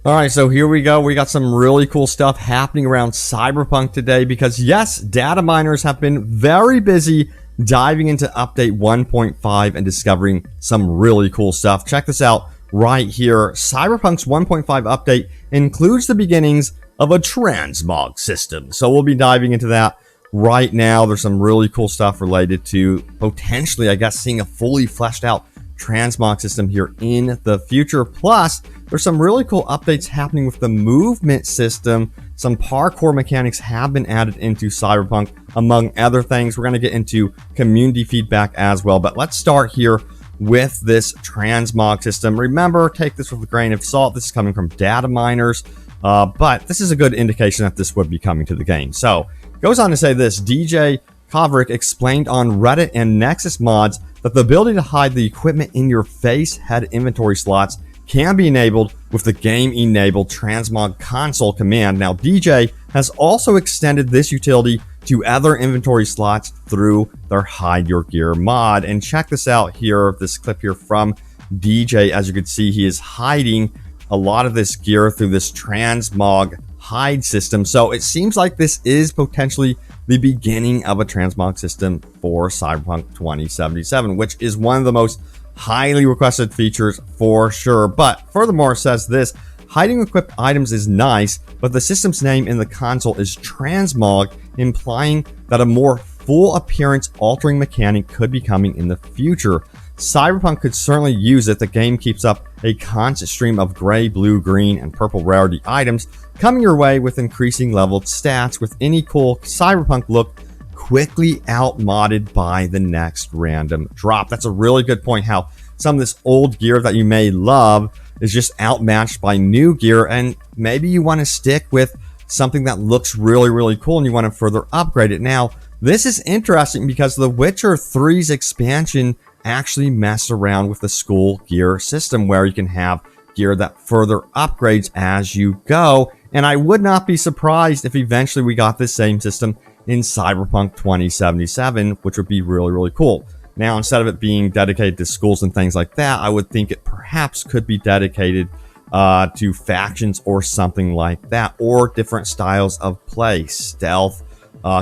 All right, so here we go. We got some really cool stuff happening around Cyberpunk today because, yes, Dataminers have been very busy diving into update 1.5 and discovering some really cool stuff. Check this out right here. Cyberpunk's 1.5 update includes the beginnings of a transmog system. So we'll be diving into that right now. There's some really cool stuff related to potentially, I guess, seeing a fully fleshed out transmog system here in the future. Plus, there's some really cool updates happening with the movement system. Some parkour mechanics have been added into Cyberpunk, among other things. We're going to get into community feedback as well, but let's start here with this transmog system. Remember, take this with a grain of salt. This is coming from Dataminers, but this is a good indication that this would be coming to the game. So, it goes on to say this: DJ Kovrick explained on Reddit and Nexus mods that the ability to hide the equipment in your face head inventory slots can be enabled with the game-enabled Transmog console command. Now, DJ has also extended this utility to other inventory slots through their Hide Your Gear mod. And check this out here, this clip here from DJ. As you can see, he is hiding a lot of this gear through this Transmog hide system. So it seems like this is potentially the beginning of a transmog system for Cyberpunk 2077, which is one of the most highly requested features for sure. But furthermore, it says this: hiding equipped items is nice, but the system's name in the console is Transmog, implying that a more full appearance altering mechanic could be coming in the future. Cyberpunk could certainly use it. The game keeps up a constant stream of gray, blue, green, and purple rarity items coming your way with increasing leveled stats, with any cool Cyberpunk look quickly outmodded by the next random drop. That's a really good point, how some of this old gear that you may love is just outmatched by new gear, and maybe you want to stick with something that looks really, really cool and you want to further upgrade it. Now, this is interesting because The Witcher 3's expansion actually messed around with the school gear system, where you can have gear that further upgrades as you go. And I would not be surprised if eventually we got this same system in Cyberpunk 2077, which would be really, really cool. Now, instead of it being dedicated to schools and things like that, I would think it perhaps could be dedicated to factions or something like that, or different styles of play, stealth,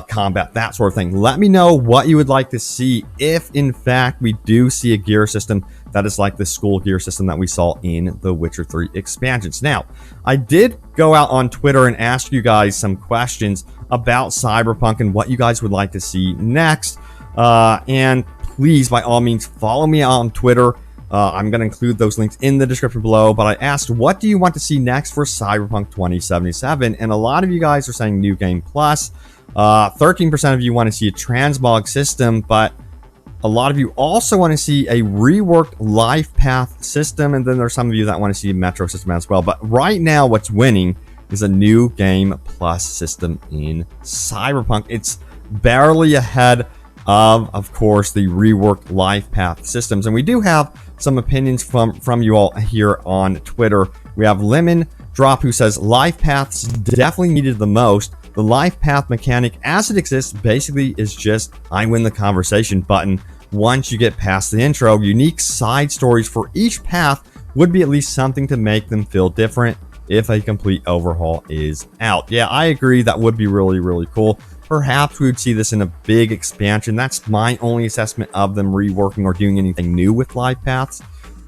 combat, that sort of thing. Let me know what you would like to see if, in fact, we do see a gear system that is like the school gear system that we saw in the Witcher 3 expansions. Now, I did go out on Twitter and ask you guys some questions about Cyberpunk and what you guys would like to see next. And please, by all means, follow me on Twitter. I'm going to include those links in the description below. But I asked, what do you want to see next for Cyberpunk 2077? And a lot of you guys are saying New Game Plus. 13% of you want to see a transmog system, but a lot of you also want to see a reworked life path system, and then there's some of you that want to see a metro system as well. But right now, what's winning is a New Game Plus system in Cyberpunk. It's barely ahead of course, the reworked life path systems, and we do have some opinions from you all here on Twitter. We have Lemon Drop, who says life paths definitely needed the most. The life path mechanic as it exists basically is just I win the conversation button. Once you get past the intro, unique side stories for each path would be at least something to make them feel different if a complete overhaul is out. Yeah, I agree. That would be really, really cool. Perhaps we would see this in a big expansion. That's my only assessment of them reworking or doing anything new with life paths.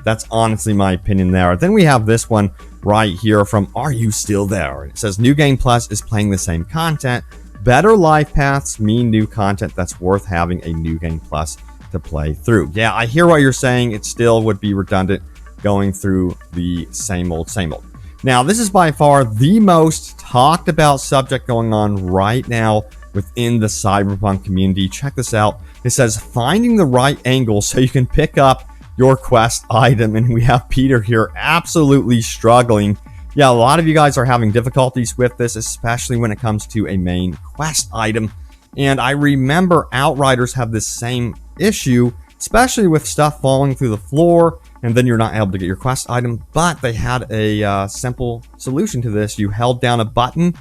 That's honestly my opinion there. Then we have this one right here from Are You Still There? It says New Game Plus is playing the same content. Better life paths mean new content that's worth having a New Game Plus to play through. Yeah, I hear what you're saying. It still would be redundant going through the same old, same old. Now, this is by far the most talked about subject going on right now within the Cyberpunk community. Check this out. It says finding the right angle so you can pick up your quest item, and we have Peter here absolutely struggling. Yeah, a lot of you guys are having difficulties with this, especially when it comes to a main quest item. And I remember Outriders have this same issue, especially with stuff falling through the floor and then you're not able to get your quest item. But they had a simple solution to this. You held down a button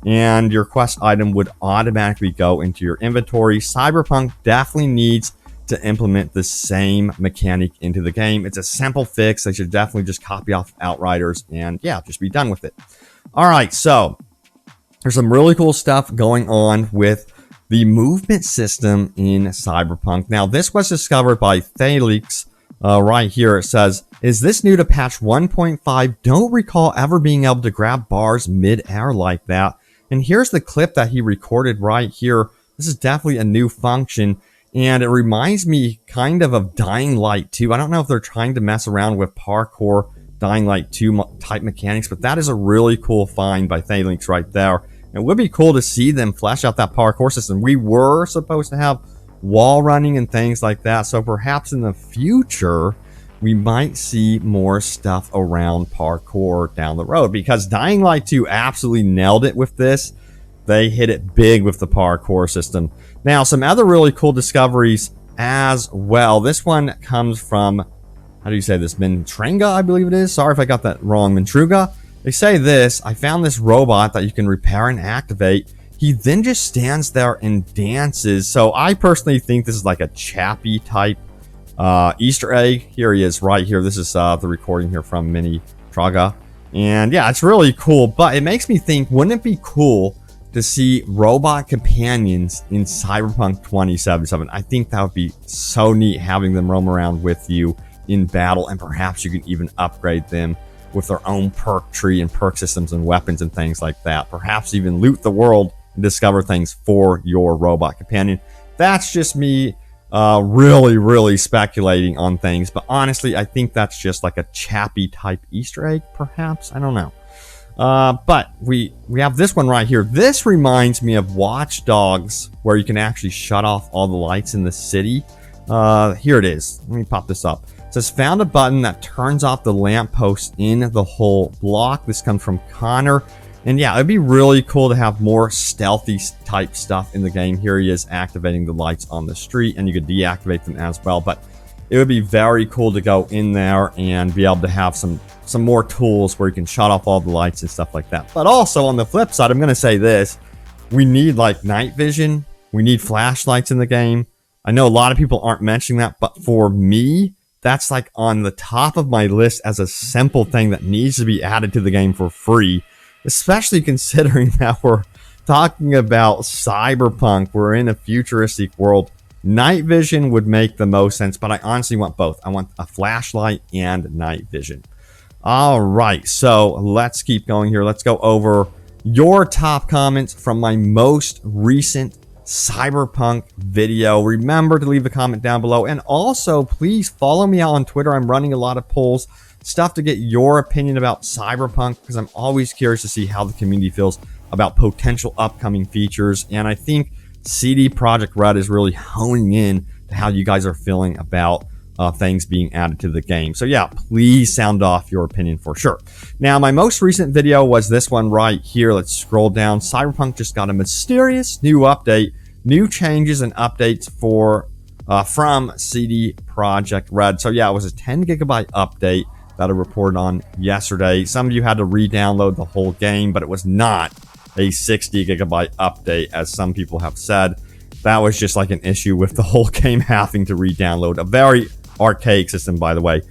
and your quest item would automatically go into your inventory. Cyberpunk definitely needs to implement the same mechanic into the game. It's a simple fix. They should definitely just copy off Outriders and yeah, just be done with it. All right, so there's some really cool stuff going on with the movement system in Cyberpunk. Now, this was discovered by Thalix. Right here, it says, is this new to patch 1.5? Don't recall ever being able to grab bars mid-air like that. And here's the clip that he recorded right here. This is definitely a new function, and it reminds me kind of Dying Light 2. I don't know if they're trying to mess around with parkour Dying Light 2 type mechanics, but that is a really cool find by Thalix right there. It would be cool to see them flesh out that parkour system. We were supposed to have wall running and things like that, so perhaps in the future we might see more stuff around parkour down the road, because Dying Light 2 absolutely nailed it with this. They hit it big with the parkour system. Now, some other really cool discoveries as well. This one comes from, how do you say this, Mintrenga, I believe it is. Sorry if I got that wrong. Mintruga. They say this: I found this robot that you can repair and activate. He then just stands there and dances. So I personally think this is like a Chappie type Easter egg. Here he is right here. This is the recording here from Mintruga. And yeah, it's really cool, but it makes me think, wouldn't it be cool to see robot companions in Cyberpunk 2077? I think that would be so neat, having them roam around with you in battle, and perhaps you can even upgrade them with their own perk tree and perk systems and weapons and things like that. Perhaps even loot the world and discover things for your robot companion. That's just me really speculating on things, but honestly, I think that's just like a Chappie type Easter egg, perhaps. I don't know. But we have this one right here. This reminds me of Watch Dogs, where you can actually shut off all the lights in the city. Here it is. Let me pop this up. It says, found a button that turns off the lamppost in the whole block. This comes from Connor. And yeah, it'd be really cool to have more stealthy type stuff in the game. Here he is activating the lights on the street, and you could deactivate them as well. But it would be very cool to go in there and be able to have some more tools where you can shut off all the lights and stuff like that. But also on the flip side, I'm going to say this: we need like night vision. We need flashlights in the game. I know a lot of people aren't mentioning that, but for me, that's like on the top of my list as a simple thing that needs to be added to the game for free, especially considering that we're talking about Cyberpunk. We're in a futuristic world. Night vision would make the most sense, but I honestly want both. I want a flashlight and night vision. All right, so let's keep going here. Let's go over your top comments from my most recent Cyberpunk video. Remember to leave a comment down below, and also please follow me out on Twitter. I'm running a lot of polls, stuff to get your opinion about Cyberpunk, because I'm always curious to see how the community feels about potential upcoming features. And I think CD Projekt Red is really honing in to how you guys are feeling about things being added to the game. So yeah, please sound off your opinion for sure. Now, my most recent video was this one right here. Let's scroll down. Cyberpunk just got a mysterious new update, new changes and updates from CD Projekt Red. So yeah, it was a 10 gigabyte update that I reported on yesterday. Some of you had to re-download the whole game, but it was not a 60 gigabyte update, as some people have said. That was just like an issue with the whole game having to re-download. A very archaic system, by the way.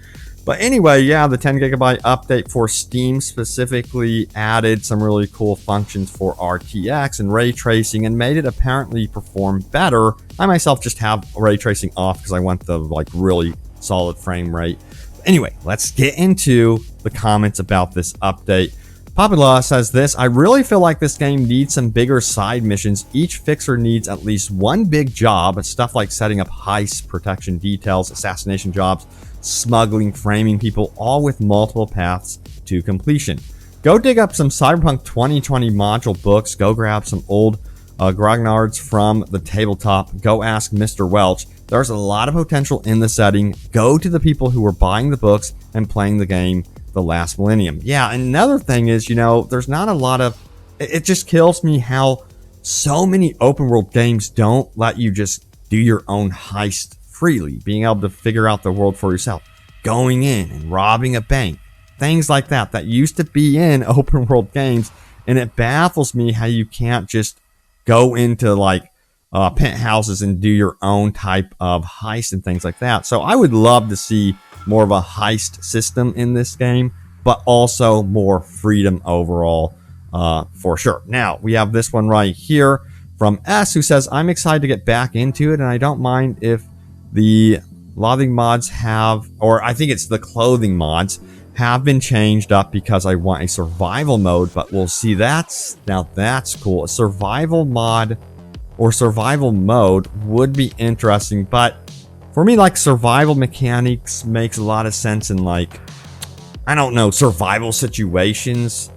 But anyway, yeah, the 10 gigabyte update for Steam specifically added some really cool functions for RTX and ray tracing, and made it apparently perform better. I myself just have ray tracing off because I want the like really solid frame rate. Anyway, let's get into the comments about this update. Popula says this: I really feel like this game needs some bigger side missions. Each fixer needs at least one big job, stuff like setting up heists, protection details, assassination jobs, smuggling, framing people, all with multiple paths to completion. Go dig up some Cyberpunk 2020 module books, go grab some old grognards from the tabletop, go ask Mr. Welch. There's a lot of potential in the setting. Go to the people who were buying the books and playing the game the last millennium. Yeah, another thing is, you know, there's not a lot of, it just kills me how so many open world games don't let you just do your own heist freely, being able to figure out the world for yourself, going in and robbing a bank, things like that used to be in open world games. And it baffles me how you can't just go into like penthouses and do your own type of heist and things like that. So I would love to see more of a heist system in this game, but also more freedom overall, for sure. Now, we have this one right here from S, who says, I'm excited to get back into it, and I don't mind if the clothing mods have, or I think it's the clothing mods, have been changed up because I want a survival mode, but we'll see. Now that's cool. A survival mod or survival mode would be interesting, but for me, like, survival mechanics makes a lot of sense in, like, I don't know, survival situations.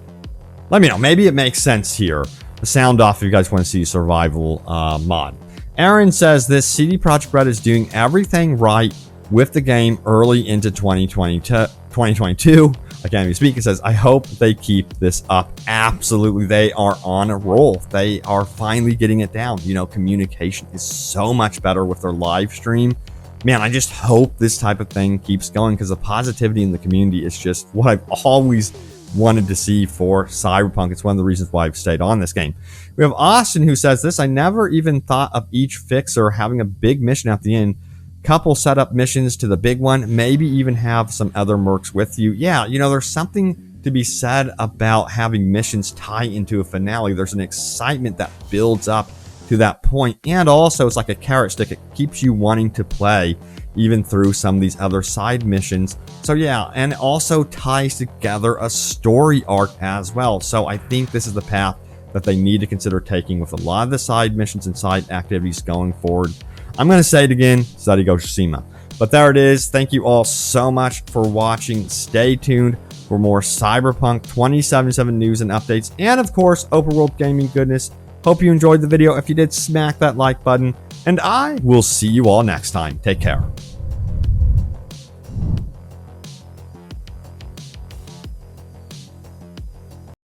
Let me know. Maybe it makes sense here. Sound off if you guys want to see survival mod. Aaron says this CD Projekt Red is doing everything right with the game early into 2022. I can't even speak. It says, I hope they keep this up. Absolutely. They are on a roll. They are finally getting it down. You know, communication is so much better with their live stream. Man, I just hope this type of thing keeps going, because the positivity in the community is just what I've always wanted to see for Cyberpunk. It's one of the reasons why I've stayed on this game. We have Austin, who says this, I never even thought of each fixer having a big mission at the end. Couple setup missions to the big one, maybe even have some other mercs with you. Yeah, you know, there's something to be said about having missions tie into a finale. There's an excitement that builds up to that point, and also it's like a carrot stick. It keeps you wanting to play even through some of these other side missions. So yeah, and it also ties together a story arc as well. So I think this is the path that they need to consider taking with a lot of the side missions and side activities going forward. I'm going to say it again, Study Goshima. But there it is. Thank you all so much for watching. Stay tuned for more Cyberpunk 2077 news and updates, and of course, open world gaming goodness. Hope you enjoyed the video. If you did, smack that like button, and I will see you all next time. Take care.